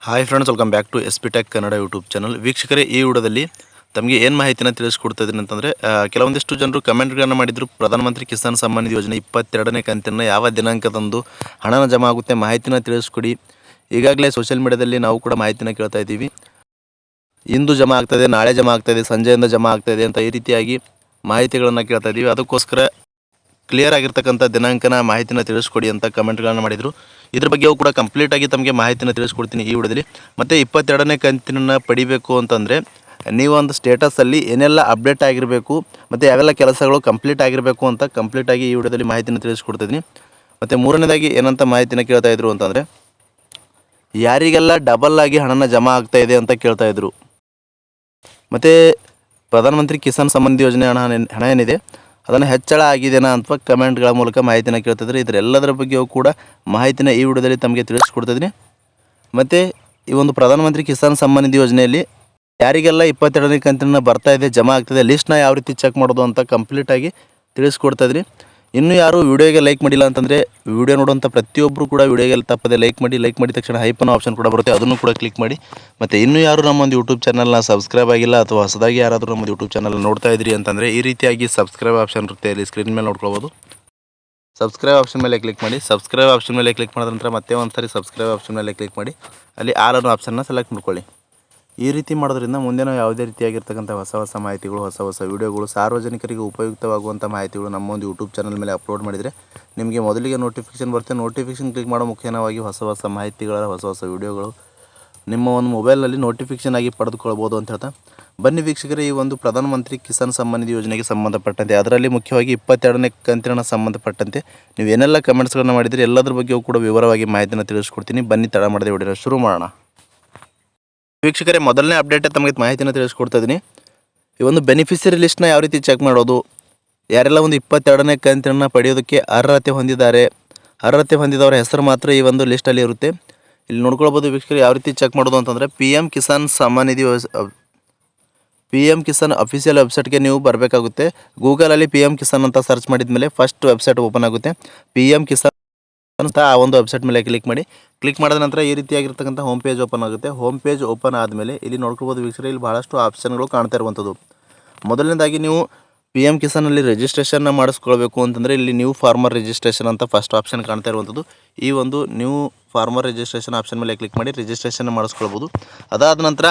Hi friends, welcome back to SP Tech Kannada YouTube channel. ವೀಕ್ಷಕರೇ, ಈ ವಿಡಿಯೋದಲ್ಲಿ ತಮಗೆ ಏನು ಮಾಹಿತಿನ ತಿಳಿಸ್ಕೊಡ್ತಾಯಿದ್ದೀನಿ ಅಂತಂದರೆ, ಕೆಲವೊಂದಿಷ್ಟು ಜನರು ಕಮೆಂಟ್ಗಳನ್ನು ಮಾಡಿದರು. ಪ್ರಧಾನಮಂತ್ರಿ ಕಿಸಾನ್ ಸಮ್ಮಾನ್ ನಿಧಿ ಯೋಜನೆ 22ನೇ ಕಂತಿನ ಯಾವ ದಿನಾಂಕದಂದು ಹಣನ ಜಮಾ ಆಗುತ್ತೆ ಮಾಹಿತಿನ ತಿಳಿಸ್ಕೊಡಿ. ಈಗಾಗಲೇ ಸೋಷಿಯಲ್ ಮೀಡಿಯಾದಲ್ಲಿ ನಾವು ಕೂಡ ಮಾಹಿತಿನ ಕೇಳ್ತಾ ಇದ್ದೀವಿ. ಇಂದು ಜಮಾ ಆಗ್ತದೆ, ನಾಳೆ ಜಮಾ ಆಗ್ತಾಯಿದೆ, ಸಂಜೆಯಿಂದ ಜಮಾ ಆಗ್ತಾಯಿದೆ ಅಂತ ಈ ರೀತಿಯಾಗಿ ಮಾಹಿತಿಗಳನ್ನು ಕೇಳ್ತಾ ಇದ್ದೀವಿ. ಅದಕ್ಕೋಸ್ಕರ ಕ್ಲಿಯರ್ ಆಗಿರ್ತಕ್ಕಂಥ ದಿನಾಂಕನ ಮಾಹಿತಿನ ತಿಳಿಸ್ಕೊಡಿ ಅಂತ ಕಮೆಂಟ್ಗಳನ್ನು ಮಾಡಿದರು. ಇದ್ರ ಬಗ್ಗೆಯೂ ಕೂಡ ಕಂಪ್ಲೀಟಾಗಿ ತಮಗೆ ಮಾಹಿತಿನ ತಿಳಿಸ್ಕೊಡ್ತೀನಿ ಈ ವಿಡಿಯೋದಲ್ಲಿ. ಮತ್ತು 22ನೇ ಕಂತಿನ ಪಡಿಬೇಕು ಅಂತಂದರೆ ನೀವು ಒಂದು ಸ್ಟೇಟಸಲ್ಲಿ ಏನೆಲ್ಲ ಅಪ್ಡೇಟ್ ಆಗಿರಬೇಕು ಮತ್ತು ಯಾವೆಲ್ಲ ಕೆಲಸಗಳು ಕಂಪ್ಲೀಟ್ ಆಗಿರಬೇಕು ಅಂತ ಕಂಪ್ಲೀಟಾಗಿ ಈ ವಿಡಿಯೋದಲ್ಲಿ ಮಾಹಿತಿನ ತಿಳಿಸ್ಕೊಡ್ತಿದ್ದೀನಿ. ಮತ್ತು ಮೂರನೇದಾಗಿ ಏನಂತ ಮಾಹಿತಿನ ಕೇಳ್ತಾಯಿದ್ರು ಅಂತಂದರೆ, ಯಾರಿಗೆಲ್ಲ ಡಬಲ್ ಆಗಿ ಹಣನ ಜಮಾ ಆಗ್ತಾಯಿದೆ ಅಂತ ಕೇಳ್ತಾಯಿದ್ರು. ಮತ್ತು ಪ್ರಧಾನಮಂತ್ರಿ ಕಿಸಾನ್ ಸಮ್ಮಾನ್ ನಿಧಿ ಯೋಜನೆ ಹಣ ಏನಿದೆ ಅದನ್ನು ಹೆಚ್ಚಳ ಆಗಿದೆನಾ ಅಂತ ಕಮೆಂಟ್ಗಳ ಮೂಲಕ ಮಾಹಿತಿನ ಕೇಳ್ತಿದ್ರೆ, ಇದರೆಲ್ಲದರ ಬಗ್ಗೆಯೂ ಕೂಡ ಮಾಹಿತಿನ ಈ ವಿಡಿಯೋದಲ್ಲಿ ತಮಗೆ ತಿಳಿಸ್ಕೊಡ್ತಿದ್ದೀನಿ. ಮತ್ತು ಈ ಒಂದು ಪ್ರಧಾನಮಂತ್ರಿ ಕಿಸಾನ್ ಸಮ್ಮಾನ್ ನಿಧಿ ಯೋಜನೆಯಲ್ಲಿ ಯಾರಿಗೆಲ್ಲ 22ನೇ ಕಂತಿನ ಬರ್ತಾ ಇದೆ, ಜಮಾ ಆಗ್ತಿದೆ, ಲಿಸ್ಟ್ನ ಯಾವ ರೀತಿ ಚೆಕ್ ಮಾಡೋದು ಅಂತ ಕಂಪ್ಲೀಟಾಗಿ ತಿಳಿಸ್ಕೊಡ್ತಾಯಿದ್ದೀನಿ. ಇನ್ನೂ ಯಾರು ವಿಡಿಯೋಗೆ ಲೈಕ್ ಮಾಡಿಲ್ಲ ಅಂತಂದರೆ ವಿಡಿಯೋ ನೋಡುವಂಥ ಪ್ರತಿಯೊಬ್ಬರು ಕೂಡ ವಿಡಿಯೋಗೆ ತಪ್ಪದೆ ಲೈಕ್ ಮಾಡಿದ ತಕ್ಷಣ ಹೈಪನ್ ಆಪ್ಷನ್ ಕೂಡ ಬರುತ್ತೆ, ಅದನ್ನು ಕೂಡ ಕ್ಲಿಕ್ ಮಾಡಿ. ಮತ್ತು ಇನ್ನೂ ಯಾರು ನಮ್ಮೊಂದು ಯೂಟ್ಯೂಬ್ ಚಾನಲ್ನ ಸಬ್ಸ್ಕ್ರೈಬ್ ಆಗಿಲ್ಲ ಅಥವಾ ಹೊಸದಾಗಿ ಯಾರಾದರೂ ನಮ್ಮದು ಯೂಟ್ಯೂಬ್ ಚಾನಲ್ ನೋಡ್ತಾ ಇದ್ರಿ ಅಂತಂದರೆ ಈ ರೀತಿಯಾಗಿ ಸಬ್ಸ್ಕ್ರೈಬ್ ಆಪ್ಷನ್ ಇರುತ್ತೆ, ಅಲ್ಲಿ ಸ್ಕ್ರೀನ್ ಮೇಲೆ ನೋಡ್ಕೊಳ್ಬೋದು. ಸಬ್ಸ್ಕ್ರೈಬ್ ಆಪ್ಷನ್ ಮೇಲೆ ಕ್ಲಿಕ್ ಮಾಡಿ. ಸಬ್ಸ್ಕ್ರೈಬ್ ಆಪ್ಷನ್ ಮೇಲೆ ಕ್ಲಿಕ್ ಮಾಡಿದ ನಂತರ ಮತ್ತೆ ಒಂದು ಸಾರಿ ಸಬ್ಸ್ಕ್ರೈಬ್ ಆಪ್ಷನ್ ಮೇಲೆ ಕ್ಲಿಕ್ ಮಾಡಿ, ಅಲ್ಲಿ ಆಲ್ ಅನ್ನೋ ಆಪ್ಷನ್ನ ಸೆಲೆಕ್ಟ್ ಮಾಡ್ಕೊಳ್ಳಿ. ಈ ರೀತಿ ಮಾಡೋದ್ರಿಂದ ಮುಂದೆ ನಾವು ಯಾವುದೇ ರೀತಿಯಾಗಿರ್ತಕ್ಕಂಥ ಹೊಸ ಮಾಹಿತಿಗಳು, ಹೊಸ ವಿಡಿಯೋಗಳು, ಸಾರ್ವಜನಿಕರಿಗೆ ಉಪಯುಕ್ತವಾಗುವಂಥ ಮಾಹಿತಿಗಳು ನಮ್ಮ ಒಂದು ಯೂಟ್ಯೂಬ್ ಚಾನಲ್ ಮೇಲೆ ಅಪ್ಲೋಡ್ ಮಾಡಿದರೆ ನಿಮಗೆ ಮೊದಲಿಗೆ ನೋಟಿಫಿಕೇಷನ್ ಬರುತ್ತೆ. ನೋಟಿಫಿಕೇಷನ್ ಕ್ಲಿಕ್ ಮಾಡೋ ಮುಖೇನವಾಗಿ ಹೊಸ ಮಾಹಿತಿಗಳ ಹೊಸ ವಿಡಿಯೋಗಳು ನಿಮ್ಮ ಒಂದು ಮೊಬೈಲ್ನಲ್ಲಿ ನೋಟಿಫಿಕೇಷನ್ ಆಗಿ ಪಡೆದುಕೊಳ್ಬೋದು ಅಂತ ಹೇಳ್ತಾ, ಬನ್ನಿ ವೀಕ್ಷಕರೇ, ಈ ಒಂದು ಪ್ರಧಾನಮಂತ್ರಿ ಕಿಸಾನ್ ಸಮ್ಮಾನ್ ನಿಧಿ ಯೋಜನೆಗೆ ಸಂಬಂಧಪಟ್ಟಂತೆ, ಅದರಲ್ಲಿ ಮುಖ್ಯವಾಗಿ 22ನೇ ಕಂತಿನ ಸಂಬಂಧಪಟ್ಟಂತೆ ನೀವು ಏನೆಲ್ಲ ಕಮೆಂಟ್ಸ್ಗಳನ್ನು ಮಾಡಿದರೆ ಎಲ್ಲದರ ಬಗ್ಗೆಯೂ ಕೂಡ ವಿವರವಾಗಿ ಮಾಹಿತಿನ ತಿಳಿಸ್ಕೊಡ್ತೀನಿ. ಬನ್ನಿ, ತಡ ಮಾಡದೆ ವಿಡಿಯೋನ ಶುರು ಮಾಡೋಣ. ವೀಕ್ಷಕರೇ, ಮೊದಲನೇ ಅಪ್ಡೇಟ್ ತಮಗೆ ಮಾಹಿತಿನ ತಿಳಿಸ್ಕೊಡ್ತಾ ಇದ್ದೀನಿ. ಈ ಒಂದು ಬೆನಿಫಿಷರಿ ಲಿಸ್ಟ್ನ ಯಾವ ರೀತಿ ಚೆಕ್ ಮಾಡೋದು, ಯಾರೆಲ್ಲ ಒಂದು 22ನೇ ಕಂತಿನ ಪಡೆಯೋದಕ್ಕೆ ಅರ್ಹತೆ ಹೊಂದಿದವರ ಹೆಸರು ಮಾತ್ರ ಈ ಒಂದು ಲಿಸ್ಟಲ್ಲಿ ಇರುತ್ತೆ. ಇಲ್ಲಿ ನೋಡ್ಕೊಳ್ಬೋದು ವೀಕ್ಷಕರು, ಯಾವ ರೀತಿ ಚೆಕ್ ಮಾಡೋದು ಅಂತಂದರೆ, PM Kisan Samman Nidhi PM Kisan official ವೆಬ್ಸೈಟ್ಗೆ ನೀವು ಬರಬೇಕಾಗುತ್ತೆ. ಗೂಗಲಲ್ಲಿ PM ಕಿಸಾನ್ ಅಂತ ಸರ್ಚ್ ಮಾಡಿದ ಮೇಲೆ ಫಸ್ಟ್ ವೆಬ್ಸೈಟ್ ಓಪನ್ ಆಗುತ್ತೆ. PM ಕಿಸಾನ್ ಅಂತ ಆ ಒಂದು ವೆಬ್ಸೈಟ್ ಮೇಲೆ ಕ್ಲಿಕ್ ಮಾಡಿದ ನಂತರ ಈ ರೀತಿಯಾಗಿರ್ತಕ್ಕಂಥ ಹೋಮ್ ಪೇಜ್ ಓಪನ್ ಆಗುತ್ತೆ. ಹೋಮ್ ಪೇಜ್ ಓಪನ್ ಆದಮೇಲೆ ಇಲ್ಲಿ ನೋಡ್ಕೊಳ್ಬೋದು ವೀಕ್ಷಕರೇ, ಇಲ್ಲಿ ಭಾಳಷ್ಟು ಆಪ್ಷನ್ಗಳು ಕಾಣ್ತಾ ಇರುವಂಥದ್ದು. ಮೊದಲನೇದಾಗಿ ನೀವು PM ಕಿಸಾನಲ್ಲಿ ರಿಜಿಸ್ಟ್ರೇಷನ್ನ ಮಾಡಿಸ್ಕೊಳ್ಬೇಕು ಅಂತಂದರೆ ಇಲ್ಲಿ ನ್ಯೂ ಫಾರ್ಮರ್ ರಿಜಿಸ್ಟ್ರೇಷನ್ ಅಂತ ಫಸ್ಟ್ ಆಪ್ಷನ್ ಕಾಣ್ತಾ ಇರುವಂಥದ್ದು. ಈ ಒಂದು ನ್ಯೂ ಫಾರ್ಮರ್ ರಿಜಿಸ್ಟ್ರೇಷನ್ ಆಪ್ಷನ್ ಮೇಲೆ ಕ್ಲಿಕ್ ಮಾಡಿ ರಿಜಿಸ್ಟ್ರೇಷನ್ ಮಾಡಿಸ್ಕೊಳ್ಬೋದು. ಅದಾದ ನಂತರ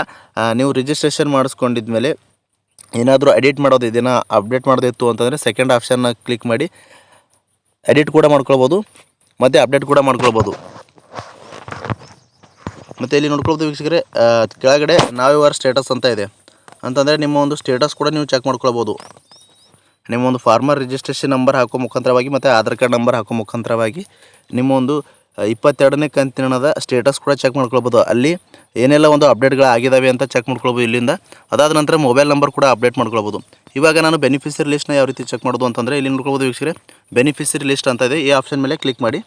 ನೀವು ರಿಜಿಸ್ಟ್ರೇಷನ್ ಮಾಡಿಸ್ಕೊಂಡಿದ್ಮೇಲೆ ಏನಾದರೂ ಎಡಿಟ್ ಮಾಡೋದು ಇದನ್ನು ಅಪ್ಡೇಟ್ ಮಾಡೋದಿತ್ತು ಅಂತಂದರೆ ಸೆಕೆಂಡ್ ಆಪ್ಷನ್ನ ಕ್ಲಿಕ್ ಮಾಡಿ ಎಡಿಟ್ ಕೂಡ ಮಾಡ್ಕೊಳ್ಬೋದು ಮತ್ತು ಅಪ್ಡೇಟ್ ಕೂಡ ಮಾಡ್ಕೊಳ್ಬೋದು. ಮತ್ತು ಇಲ್ಲಿ ನೋಡ್ಕೊಳ್ಬೋದು ವೀಕ್ಷಕರೇ, ಕೆಳಗಡೆ ನಾವ್ ಯುವರ್ ಸ್ಟೇಟಸ್ ಅಂತ ಇದೆ. ಅಂತಂದರೆ ನಿಮ್ಮ ಒಂದು ಸ್ಟೇಟಸ್ ಕೂಡ ನೀವು ಚೆಕ್ ಮಾಡ್ಕೊಳ್ಬೋದು. ನಿಮ್ಮ ಒಂದು ಫಾರ್ಮರ್ ರಿಜಿಸ್ಟ್ರೇಷನ್ ನಂಬರ್ ಹಾಕೋ ಮುಖಾಂತರವಾಗಿ ಮತ್ತು ಆಧಾರ್ ಕಾರ್ಡ್ ನಂಬರ್ ಹಾಕೋ ಮುಖಾಂತರವಾಗಿ ನಿಮ್ಮ ಒಂದು 22ನೇ ಕಂತಿನದ ಸ್ಟೇಟಸ್ ಕೂಡ ಚೆಕ್ ಮಾಡ್ಕೊಳ್ಬೋದು. ಅಲ್ಲಿ ಏನೆಲ್ಲ ಒಂದು ಅಪ್ಡೇಟ್ಗಳು ಆಗಿದ್ದಾವೆ ಅಂತ ಚೆಕ್ ಮಾಡ್ಕೊಳ್ಬೋದು ಇಲ್ಲಿಂದ. ಅದಾದ ನಂತರ ಮೊಬೈಲ್ ನಂಬರ್ ಕೂಡ ಅಪ್ಡೇಟ್ ಮಾಡ್ಕೊಳ್ಬೋದು. ಇವಾಗ ನಾನು ಬೆನಿಫಿಷರಿ ಲಿಸ್ಟ್ನ ಯಾವ ರೀತಿ ಚೆಕ್ ಮಾಡೋದು ಅಂತಂದರೆ ಇಲ್ಲಿ ನೋಡ್ಕೊಳ್ಬೋದು ವೀಕ್ಷಕರೇ, ಬೆನಿಫಿಷರಿ ಲಿಸ್ಟ್ ಅಂತ ಇದೆ. ಈ ಆಪ್ಷನ್ ಮೇಲೆ ಕ್ಲಿಕ್ ಮಾಡಿ.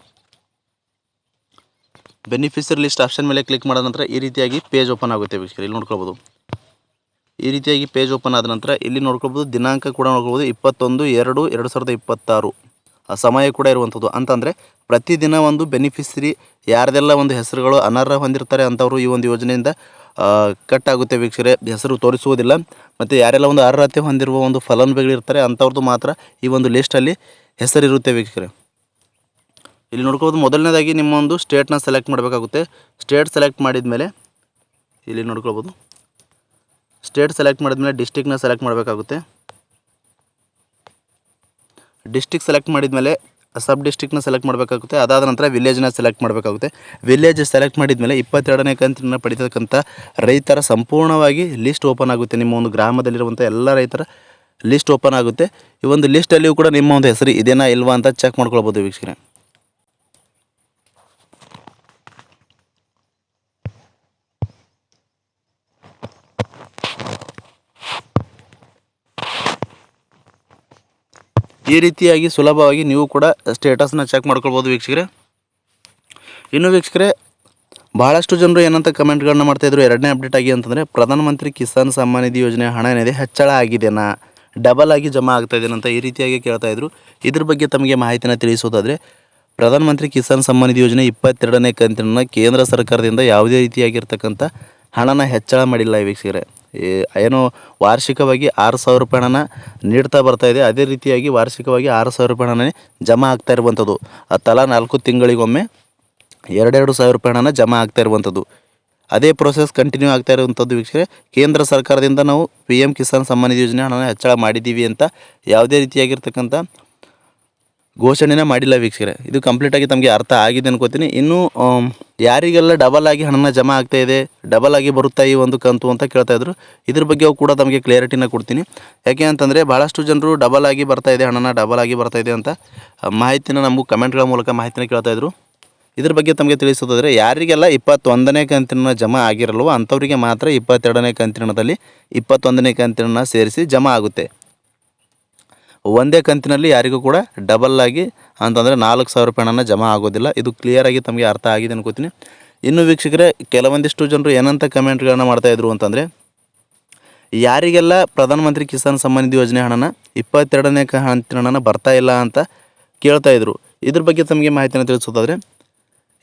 ಬೆನಿಫಿಷರಿ ಲಿಸ್ಟ್ ಆಪ್ಷನ್ ಮೇಲೆ ಕ್ಲಿಕ್ ಮಾಡಿದ ನಂತರ ಈ ರೀತಿಯಾಗಿ ಪೇಜ್ ಓಪನ್ ಆಗುತ್ತೆ ವೀಕ್ಷಕರೇ. ಇಲ್ಲಿ ನೋಡ್ಕೊಳ್ಬೋದು, ಈ ರೀತಿಯಾಗಿ ಪೇಜ್ ಓಪನ್ ಆದ ನಂತರ ಇಲ್ಲಿ ನೋಡ್ಕೊಳ್ಬೋದು ದಿನಾಂಕ ಕೂಡ ನೋಡ್ಕೊಳ್ಬೋದು 21/2/2026 ಸಮಯ ಕೂಡ ಇರುವಂಥದ್ದು. ಅಂತಂದರೆ ಪ್ರತಿದಿನ ಒಂದು ಬೆನಿಫಿಷರಿ ಯಾರ್ದೆಲ್ಲ ಒಂದು ಹೆಸರುಗಳು ಅನರ್ಹ ಹೊಂದಿರ್ತಾರೆ ಅಂಥವರು ಈ ಒಂದು ಯೋಜನೆಯಿಂದ ಕಟ್ ಆಗುತ್ತೆ ವೀಕ್ಷಕರೇ, ಹೆಸರು ತೋರಿಸುವುದಿಲ್ಲ. ಮತ್ತು ಯಾರೆಲ್ಲ ಒಂದು ಅರ್ಹತೆ ಹೊಂದಿರುವ ಒಂದು ಫಲಾನುಭವಿಗಳಿರ್ತಾರೆ ಅಂಥವ್ರದ್ದು ಮಾತ್ರ ಈ ಒಂದು ಲಿಸ್ಟಲ್ಲಿ ಹೆಸರಿರುತ್ತೆ ವೀಕ್ಷಕರೇ. ಇಲ್ಲಿ ನೋಡ್ಬೋದು, ಮೊದಲನೇದಾಗಿ ನಿಮ್ಮ ಒಂದು ಸ್ಟೇಟ್ನ ಸೆಲೆಕ್ಟ್ ಮಾಡಬೇಕಾಗುತ್ತೆ. ಸ್ಟೇಟ್ ಸೆಲೆಕ್ಟ್ ಮಾಡಿದ ಮೇಲೆ ಇಲ್ಲಿ ನೋಡ್ಕೊಳ್ಬೋದು, ಸ್ಟೇಟ್ ಸೆಲೆಕ್ಟ್ ಮಾಡಿದ ಮೇಲೆ ಡಿಸ್ಟಿಕ್ನ ಸೆಲೆಕ್ಟ್ ಮಾಡಬೇಕಾಗುತ್ತೆ. ಡಿಸ್ಟಿಕ್ ಸೆಲೆಕ್ಟ್ ಮಾಡಿದ ಮೇಲೆ ಸಬ್ ಡಿಸ್ಟಿಕ್ನ ಸೆಲೆಕ್ಟ್ ಮಾಡಬೇಕಾಗುತ್ತೆ. ಅದಾದ ನಂತರ ವಿಲೇಜ್ನ ಸೆಲೆಕ್ಟ್ ಮಾಡಬೇಕಾಗುತ್ತೆ. ವಿಲೇಜ್ ಸೆಲೆಕ್ಟ್ ಮಾಡಿದ ಮೇಲೆ 22ನೇ ಕಂತಿನ ಪಡಿತಕ್ಕಂಥ ರೈತರ ಸಂಪೂರ್ಣವಾಗಿ ಲಿಸ್ಟ್ ಓಪನ್ ಆಗುತ್ತೆ. ನಿಮ್ಮ ಒಂದು ಗ್ರಾಮದಲ್ಲಿರುವಂಥ ಎಲ್ಲ ರೈತರ ಲಿಸ್ಟ್ ಓಪನ್ ಆಗುತ್ತೆ. ಈ ಒಂದು ಲಿಸ್ಟಲ್ಲಿಯೂ ಕೂಡ ನಿಮ್ಮ ಒಂದು ಹೆಸರು ಇದೇನಾ ಇಲ್ವಾ ಅಂತ ಚೆಕ್ ಮಾಡ್ಕೊಳ್ಬೋದು ವೀಕ್ಷಕರೇ. ಈ ರೀತಿಯಾಗಿ ಸುಲಭವಾಗಿ ನೀವು ಕೂಡ ಸ್ಟೇಟಸ್ನ ಚೆಕ್ ಮಾಡ್ಕೊಳ್ಬೋದು ವೀಕ್ಷಕರೇ. ಇನ್ನು ವೀಕ್ಷಕರೇ, ಭಾಳಷ್ಟು ಜನರು ಏನಂತ ಕಮೆಂಟ್ಗಳನ್ನ ಮಾಡ್ತಾಯಿದ್ರು ಎರಡನೇ ಅಪ್ಡೇಟ್ ಆಗಿ ಅಂತಂದರೆ, ಪ್ರಧಾನಮಂತ್ರಿ ಕಿಸಾನ್ ಸಮ್ಮಾನ್ ನಿಧಿ ಯೋಜನೆ ಹಣ ಏನಿದೆ ಹೆಚ್ಚಳ ಆಗಿದೆನಾ, ಡಬಲ್ ಆಗಿ ಜಮಾ ಆಗ್ತಾಯಿದ್ದೇನೆ ಅಂತ ಈ ರೀತಿಯಾಗಿ ಕೇಳ್ತಾಯಿದ್ರು. ಇದ್ರ ಬಗ್ಗೆ ತಮಗೆ ಮಾಹಿತಿನ ತಿಳಿಸೋದಾದರೆ, ಪ್ರಧಾನಮಂತ್ರಿ ಕಿಸಾನ್ ಸಮ್ಮಾನ್ ನಿಧಿ ಯೋಜನೆ 22ನೇ ಕಂತಿನ ಕೇಂದ್ರ ಸರ್ಕಾರದಿಂದ ಯಾವುದೇ ರೀತಿಯಾಗಿರ್ತಕ್ಕಂಥ ಹಣನ ಹೆಚ್ಚಳ ಮಾಡಿಲ್ಲ ವೀಕ್ಷಕರೇ. ಏನು ವಾರ್ಷಿಕವಾಗಿ 6,000 ರೂಪಾಯಿ ಹಣನ ನೀಡ್ತಾ ಬರ್ತಾ ಇದೆ. ಅದೇ ರೀತಿಯಾಗಿ ವಾರ್ಷಿಕವಾಗಿ 6,000 ರೂಪಾಯಿ ಹಣನೇ ಜಮಾ ಆಗ್ತಾ ಇರುವಂಥದ್ದು. ತಲಾ 4 ತಿಂಗಳಿಗೊಮ್ಮೆ 2,000 ರೂಪಾಯಿ ಹಣನ ಜಮಾ ಆಗ್ತಾ ಇರುವಂಥದ್ದು. ಅದೇ ಪ್ರೋಸೆಸ್ ಕಂಟಿನ್ಯೂ ಆಗ್ತಾ ಇರುವಂಥದ್ದು ವೀಕ್ಷಕರೇ. ಕೇಂದ್ರ ಸರ್ಕಾರದಿಂದ ನಾವು PM ಕಿಸಾನ್ ಸಮ್ಮಾನ್ ನಿಧಿ ಯೋಜನೆ ಹಣನ ಹೆಚ್ಚಳ ಮಾಡಿದ್ದೀವಿ ಅಂತ ಯಾವುದೇ ರೀತಿಯಾಗಿರ್ತಕ್ಕಂಥ ಘೋಷಣೆನ ಮಾಡಿಲ್ಲ ವೀಕ್ಷಕರೇ. ಇದು ಕಂಪ್ಲೀಟಾಗಿ ತಮಗೆ ಅರ್ಥ ಆಗಿದೆ ಅನ್ಕೋತೀನಿ. ಇನ್ನು ಯಾರಿಗೆಲ್ಲ ಡಬಲ್ ಆಗಿ ಹಣನ ಜಮಾ ಆಗ್ತಾ ಇದೆ, ಡಬಲ್ ಆಗಿ ಬರುತ್ತಾ ಈ ಒಂದು ಕಂತು ಅಂತ ಕೇಳ್ತಾ ಇದ್ರು. ಇದ್ರ ಬಗ್ಗೆ ಕೂಡ ತಮಗೆ ಕ್ಲಿಯರಿಟಿನ ಕೊಡ್ತೀನಿ. ಯಾಕೆ ಅಂತಂದರೆ ಭಾಳಷ್ಟು ಜನರು ಡಬಲ್ ಆಗಿ ಬರ್ತಾ ಇದೆ, ಹಣನ ಡಬಲ್ ಆಗಿ ಬರ್ತಾ ಇದೆ ಅಂತ ಮಾಹಿತಿನ ನಮಗೂ ಕಮೆಂಟ್ಗಳ ಮೂಲಕ ಮಾಹಿತಿನ ಕೇಳ್ತಾ ಇದ್ರು. ಇದ್ರ ಬಗ್ಗೆ ತಮಗೆ ತಿಳಿಸೋದಾದರೆ, ಯಾರಿಗೆಲ್ಲ 21ನೇ ಕಂತಿನ ಜಮಾ ಆಗಿರಲ್ವೋ ಅಂಥವರಿಗೆ ಮಾತ್ರ 22ನೇ ಕಂತಿನದಲ್ಲಿ 21ನೇ ಕಂತಿನ ಸೇರಿಸಿ ಜಮಾ ಆಗುತ್ತೆ. ಒಂದೇ ಕಂತಿನಲ್ಲಿ ಯಾರಿಗೂ ಕೂಡ ಡಬಲ್ ಆಗಿ ಅಂತಂದರೆ 4,000 ರೂಪಾಯಿ ಹಣನ ಜಮಾ ಆಗೋದಿಲ್ಲ. ಇದು ಕ್ಲಿಯರಾಗಿ ತಮಗೆ ಅರ್ಥ ಆಗಿದೆ ಅನ್ಕೋತೀನಿ. ಇನ್ನು ವೀಕ್ಷಕರೇ, ಕೆಲವೊಂದಿಷ್ಟು ಜನರು ಏನಂತ ಕಮೆಂಟ್ಗಳನ್ನ ಮಾಡ್ತಾಯಿದ್ರು ಅಂತಂದರೆ, ಯಾರಿಗೆಲ್ಲ ಪ್ರಧಾನಮಂತ್ರಿ ಕಿಸಾನ್ ಸಮ್ಮಾನ್ ನಿಧಿ ಯೋಜನೆ ಹಣನ 22ನೇ ಕಂತಿನ ಹಣನ ಬರ್ತಾ ಇಲ್ಲ ಅಂತ ಕೇಳ್ತಾಯಿದ್ರು. ಇದ್ರ ಬಗ್ಗೆ ತಮಗೆ ಮಾಹಿತಿನ ತಿಳಿಸೋದಾದರೆ,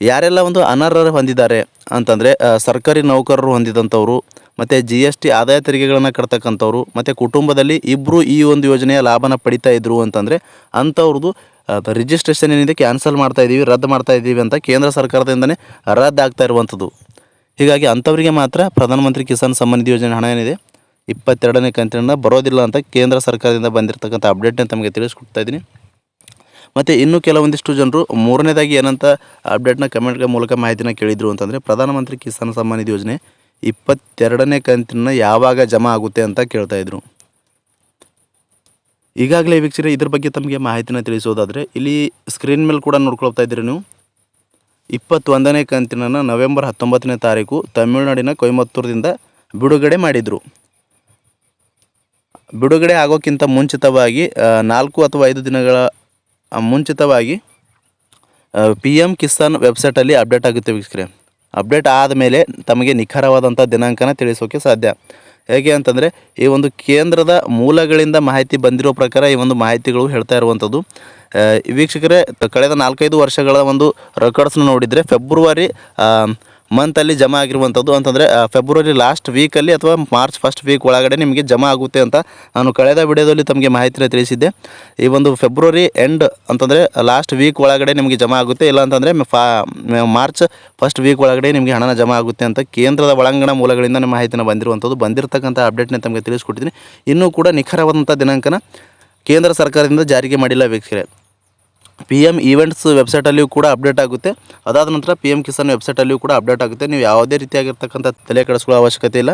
ಯಾರೆಲ್ಲ ಒಂದು ಅನರ್ಹರು ಹೊಂದಿದ್ದಾರೆ ಅಂತಂದರೆ ಸರ್ಕಾರಿ ನೌಕರರು ಹೊಂದಿದಂಥವ್ರು, ಮತ್ತು GST ಆದಾಯ ತೆರಿಗೆಗಳನ್ನು ಕಟ್ತಕ್ಕಂಥವ್ರು, ಮತ್ತು ಕುಟುಂಬದಲ್ಲಿ ಇಬ್ಬರು ಈ ಒಂದು ಯೋಜನೆಯ ಲಾಭನ ಪಡಿತಾ ಇದ್ರು ಅಂತಂದರೆ ಅಂಥವ್ರದ್ದು ರಿಜಿಸ್ಟ್ರೇಷನ್ ಏನಿದೆ ಕ್ಯಾನ್ಸಲ್ ಮಾಡ್ತಾಯಿದ್ದೀವಿ, ರದ್ದು ಮಾಡ್ತಾಯಿದ್ದೀವಿ ಅಂತ ಕೇಂದ್ರ ಸರ್ಕಾರದಿಂದನೇ ರದ್ದಾಗ್ತಾ ಇರುವಂಥದ್ದು. ಹೀಗಾಗಿ ಅಂಥವರಿಗೆ ಮಾತ್ರ ಪ್ರಧಾನಮಂತ್ರಿ ಕಿಸಾನ್ ಸಮ್ಮಾನ್ ನಿಧಿ ಯೋಜನೆ ಹಣ ಏನಿದೆ 22ನೇ ಕಂತಿನ ಬರೋದಿಲ್ಲ ಅಂತ ಕೇಂದ್ರ ಸರ್ಕಾರದಿಂದ ಬಂದಿರತಕ್ಕಂಥ ಅಪ್ಡೇಟ್ನ ತಮಗೆ ತಿಳಿಸ್ಕೊಡ್ತಾ ಇದ್ದೀನಿ. ಮತ್ತು ಇನ್ನೂ ಕೆಲವೊಂದಿಷ್ಟು ಜನರು ಮೂರನೇದಾಗಿ ಏನಂತ ಅಪ್ಡೇಟ್ನ ಕಮೆಂಟ್ಗಳ ಮೂಲಕ ಮಾಹಿತಿನ ಕೇಳಿದರು ಅಂತಂದರೆ, ಪ್ರಧಾನಮಂತ್ರಿ ಕಿಸಾನ್ ಸಮ್ಮಾನ್ ನಿಧಿ ಯೋಜನೆ 22ನೇ ಕಂತಿನ ಯಾವಾಗ ಜಮಾ ಆಗುತ್ತೆ ಅಂತ ಕೇಳ್ತಾಯಿದ್ರು. ಈಗಾಗಲೇ ವೀಕ್ಷಕರೇ, ಇದ್ರ ಬಗ್ಗೆ ತಮಗೆ ಮಾಹಿತಿನ ತಿಳಿಸೋದಾದರೆ, ಇಲ್ಲಿ ಸ್ಕ್ರೀನ್ ಮೇಲೆ ಕೂಡ ನೋಡ್ಕೊಳ್ತಾ ಇದ್ದೀರಿ ನೀವು. 21ನೇ ಕಂತಿನ ನವೆಂಬರ್ 19ನೇ ತಾರೀಕು ತಮಿಳುನಾಡಿನ ಕೊಯಮತ್ತೂರದಿಂದ ಬಿಡುಗಡೆ ಮಾಡಿದರು. ಬಿಡುಗಡೆ ಆಗೋಕ್ಕಿಂತ ಮುಂಚಿತವಾಗಿ 4 ಅಥವಾ 5 ದಿನಗಳ ಮುಂಚಿತವಾಗಿ PM ಕಿಸಾನ್ ವೆಬ್ಸೈಟಲ್ಲಿ ಅಪ್ಡೇಟ್ ಆಗುತ್ತೆ ವೀಕ್ಷಕರೇ. ಅಪ್ಡೇಟ್ ಆದಮೇಲೆ ತಮಗೆ ನಿಖರವಾದಂಥ ದಿನಾಂಕನ ತಿಳಿಸೋಕ್ಕೆ ಸಾಧ್ಯ. ಹೇಗೆ ಅಂತಂದರೆ, ಈ ಒಂದು ಕೇಂದ್ರದ ಮೂಲಗಳಿಂದ ಮಾಹಿತಿ ಬಂದಿರೋ ಪ್ರಕಾರ ಈ ಒಂದು ಮಾಹಿತಿಗಳು ಹೇಳ್ತಾ ಇರುವಂಥದ್ದು. ವೀಕ್ಷಕರೇ, ಕಳೆದ 4-5 ವರ್ಷಗಳ ಒಂದು ರೆಕಾರ್ಡ್ಸ್ನ ನೋಡಿದರೆ ಫೆಬ್ರವರಿ ಮಂತಲ್ಲಿ ಜಮಾ ಆಗಿರುವಂಥದ್ದು ಅಂತಂದರೆ ಫೆಬ್ರವರಿ ಲಾಸ್ಟ್ ವೀಕಲ್ಲಿ ಅಥವಾ ಮಾರ್ಚ್ ಫಸ್ಟ್ ವೀಕ್ ಒಳಗಡೆ ನಿಮಗೆ ಜಮಾ ಆಗುತ್ತೆ ಅಂತ ನಾನು ಕಳೆದ ವಿಡಿಯೋದಲ್ಲಿ ತಮಗೆ ಮಾಹಿತಿನ ತಿಳಿಸಿದ್ದೆ. ಈ ಒಂದು ಫೆಬ್ರವರಿ ಎಂಡ್ ಅಂತಂದರೆ ಲಾಸ್ಟ್ ವೀಕ್ ಒಳಗಡೆ ನಿಮಗೆ ಜಮಾ ಆಗುತ್ತೆ, ಇಲ್ಲ ಅಂತಂದರೆ ಮಾರ್ಚ್ ಫಸ್ಟ್ ವೀಕ್ ಒಳಗಡೆ ನಿಮಗೆ ಹಣನ ಜಮಾ ಆಗುತ್ತೆ ಅಂತ ಕೇಂದ್ರದ ಒಳಾಂಗಣ ಮೂಲಗಳಿಂದ ಮಾಹಿತಿನ ಬಂದಿರತಕ್ಕಂಥ ಅಪ್ಡೇಟ್ನ ತಮಗೆ ತಿಳಿಸ್ಕೊಟ್ಟಿದ್ದೀನಿ. ಇನ್ನೂ ಕೂಡ ನಿಖರವಾದಂಥ ದಿನಾಂಕನ ಕೇಂದ್ರ ಸರ್ಕಾರದಿಂದ ಜಾರಿಗೆ ಮಾಡಿಲ್ಲ ವೀಕ್ಷಕರೇ. PM ಈವೆಂಟ್ಸ್ ವೆಬ್ಸೈಟಲ್ಲಿಯೂ ಕೂಡ ಅಪ್ಡೇಟ್ ಆಗುತ್ತೆ. ಅದಾದ ನಂತರ PM ಕಿಸಾನ್ ವೆಬ್ಸೈಟಲ್ಲಿಯೂ ಕೂಡ ಅಪ್ಡೇಟ್ ಆಗುತ್ತೆ. ನೀವು ಯಾವುದೇ ರೀತಿಯಾಗಿರ್ತಕ್ಕಂಥ ತಲೆ ಕೆಡಿಸ್ಕೊಳ್ಳೋ ಅವಶ್ಯಕತೆ ಇಲ್ಲ.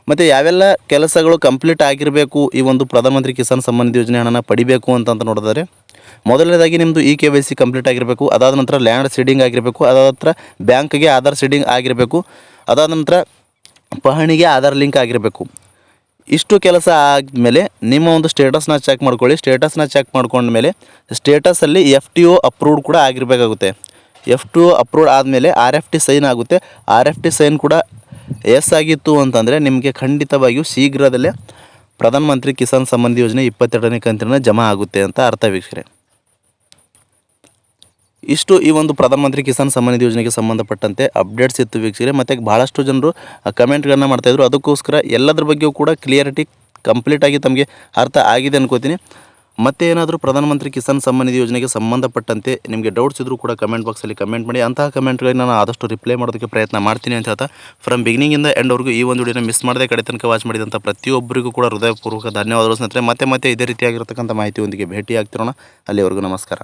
ಮತ್ತು ಯಾವೆಲ್ಲ ಕೆಲಸಗಳು ಕಂಪ್ಲೀಟ್ ಆಗಿರಬೇಕು ಈ ಒಂದು ಪ್ರಧಾನಮಂತ್ರಿ ಕಿಸಾನ್ ಸಮ್ಮಾನ್ ನಿಧಿ ಯೋಜನೆ ಹಣನ ಪಡಿಬೇಕು ಅಂತ ನೋಡಿದರೆ, ಮೊದಲನೇದಾಗಿ ನಿಮ್ಮದು EKYC ಕಂಪ್ಲೀಟ್ ಆಗಿರಬೇಕು. ಅದಾದ ನಂತರ ಲ್ಯಾಂಡ್ ಸೀಡಿಂಗ್ ಆಗಿರಬೇಕು. ಅದಾದ ನಂತರ ಬ್ಯಾಂಕ್ಗೆ ಆಧಾರ್ ಸೀಡಿಂಗ್ ಆಗಿರಬೇಕು. ಅದಾದ ನಂತರ ಪಹಣಿಗೆ ಆಧಾರ್ ಲಿಂಕ್ ಆಗಿರಬೇಕು. ಇಷ್ಟು ಕೆಲಸ ಆದಮೇಲೆ ನಿಮ್ಮ ಒಂದು ಸ್ಟೇಟಸ್ನ ಚೆಕ್ ಮಾಡ್ಕೊಳ್ಳಿ. ಸ್ಟೇಟಸ್ನ ಚೆಕ್ ಮಾಡ್ಕೊಂಡ್ಮೇಲೆ ಸ್ಟೇಟಸಲ್ಲಿ FTO ಅಪ್ರೂವ್ಡ್ ಕೂಡ ಆಗಿರಬೇಕಾಗುತ್ತೆ. FTO ಅಪ್ರೂವ್ಡ್ ಆದಮೇಲೆ RFT ಸೈನ್ ಆಗುತ್ತೆ. RFT ಸೈನ್ ಕೂಡ ಎಸ್ ಆಗಿತ್ತು ಅಂತಂದರೆ ನಿಮಗೆ ಖಂಡಿತವಾಗಿಯೂ ಶೀಘ್ರದಲ್ಲೇ ಪ್ರಧಾನಮಂತ್ರಿ ಕಿಸಾನ್ ಸಮ್ಮಾನ್ ನಿಧಿ ಯೋಜನೆ 22ನೇ ಕಂತಿನ ಜಮಾ ಆಗುತ್ತೆ ಅಂತ ಅರ್ಥ ವೀಕ್ಷಕರೇ. ಇಷ್ಟು ಈ ಒಂದು ಪ್ರಧಾನಮಂತ್ರಿ ಕಿಸಾನ್ ಸಮ್ಮಾನ್ ನಿಧಿ ಯೋಜನೆಗೆ ಸಂಬಂಧಪಟ್ಟಂತೆ ಅಪ್ಡೇಟ್ಸ್ ಇತ್ತು ವೀಕ್ಷಕರೇ. ಮತ್ತು ಭಾಳಷ್ಟು ಜನರು ಕಮೆಂಟ್ಗಳನ್ನ ಮಾಡ್ತಾಯಿದ್ರು. ಅದಕ್ಕೋಸ್ಕರ ಎಲ್ಲದ್ರ ಬಗ್ಗೆಯೂ ಕೂಡ ಕ್ಲಿಯರಿಟಿ ಕಂಪ್ಲೀಟಾಗಿ ತಮಗೆ ಅರ್ಥ ಆಗಿದೆ ಅನ್ಕೋತೀನಿ. ಮತ್ತೆ ಏನಾದರೂ ಪ್ರಧಾನಮಂತ್ರಿ ಕಿಸಾನ್ ಸಮ್ಮಾನ್ ನಿಧಿ ಯೋಜನೆಗೆ ಸಂಬಂಧಪಟ್ಟಂತೆ ನಿಮಗೆ ಡೌಟ್ಸ್ ಇದ್ದರೂ ಕೂಡ ಕಮೆಂಟ್ ಬಾಕ್ಸಲ್ಲಿ ಕಮೆಂಟ್ ಮಾಡಿ. ಅಂತಹ ಕಮೆಂಟ್ಗಳಿಗೆ ನಾನು ಆದಷ್ಟು ರಿಪ್ಲೈ ಮಾಡೋದಕ್ಕೆ ಪ್ರಯತ್ನ ಮಾಡ್ತೀನಿ ಅಂತ ಹೇಳ್ತಾ, ಫ್ರಮ್ ಬಿಗಿನಿಂಗಿಂದ ಎಂಡ್ವರೆಗೂ ಈ ಒಂದು ವಿಡಿಯೋನ ಮಿಸ್ ಮಾಡದೆ ಕಡೆ ತನಕ ವಾಚ್ ಮಾಡಿದಂಥ ಪ್ರತಿಯೊಬ್ಬರಿಗೂ ಕೂಡ ಹೃದಯಪೂರ್ವಕ ಧನ್ಯವಾದಗಳು ಸ್ನೇಹಿತರೆ. ಮತ್ತೆ ಇದೇ ರೀತಿಯಾಗಿರ್ತಕ್ಕಂಥ ಮಾಹಿತಿಯೊಂದಿಗೆ ಭೇಟಿ ಆಗ್ತಿರೋಣ. ಅಲ್ಲಿವರೆಗೂ ನಮಸ್ಕಾರ.